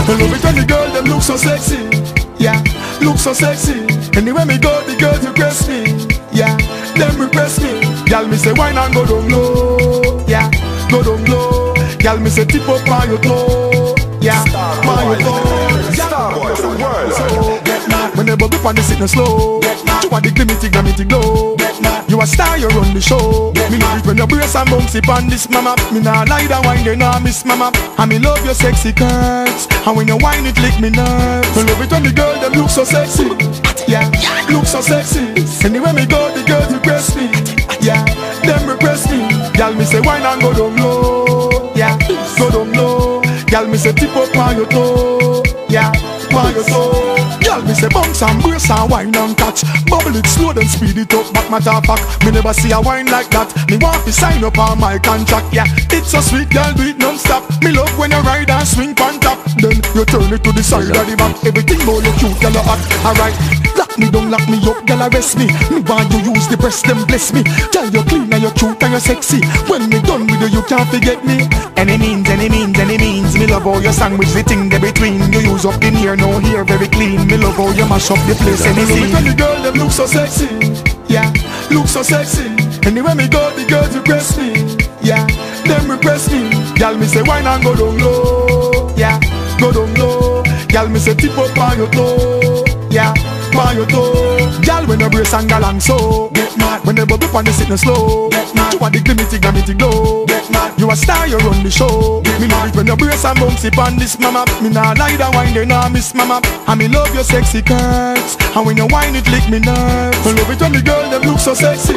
I love it when the girl them look so sexy. Yeah, look so sexy. Anywhere me go, the girls request me. Yeah, them request me. Girl me say wine and go down low. Yeah, go down low. Girl me say tip up on your toe. Yeah, on your toe. Starboy the world. So get mad when they bubble up and they sit no slow. You want the glimity glow. You a star, you run the show. Me love it when you brace and bounce it on this mama. Me nah lie down wine, you nah miss mama. And me love your sexy curves. And when you whine it lick me nerves. Me love it when the girl them look so sexy. Yeah, look so sexy. Anywhere me go, the girls request me. Yeah, them request me. Girl me say wine and go down low. Yeah, go down low. Girl me say tip up on your toe. Yeah, on your toe. Girl me say bounce and brace and wine and catch. Bubble it slow then speed it up back matter of fact. Me never see a wine like that. Me want to sign up on my contract. Yeah, it's so sweet girl do it non-stop. Me love when you ride and swing on top. Then you turn it to the side of the back. Everything more you cute girl you hot. Alright, lock me down, lock me up, girl arrest me. Me want you use the breast them bless me. Girl you clean and you cute and you sexy. When me done with you can't forget me. Any means, any means, any means. Me love how your sandwich the thing there between. You use up in here, no hair very clean. Me love how you mash up the place. Any scene. When the girl them look so sexy. Yeah, look so sexy. Anywhere me go, the girls request me. Yeah, them request me. Girl me say wine and go down low. Yeah, go down low. Girl me say tip up on your toe. Yeah, on your toe. Girl when you brace and galang so get mad. When they bubble up and they sit no slow. Get mad. You want the glimity glow. Get mad. You a star, you run the show. Get me love it when you brace and bounce it on this mama. Me nah lie down wine, they nah miss mama. And me love your sexy curves. And when you whine it lick me nerves. I love it when the girl them look so sexy.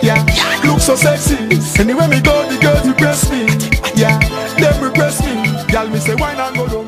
Yeah, look so sexy. Anywhere me go, the girls request me. Yeah, them request me. Girl me say wine and go down.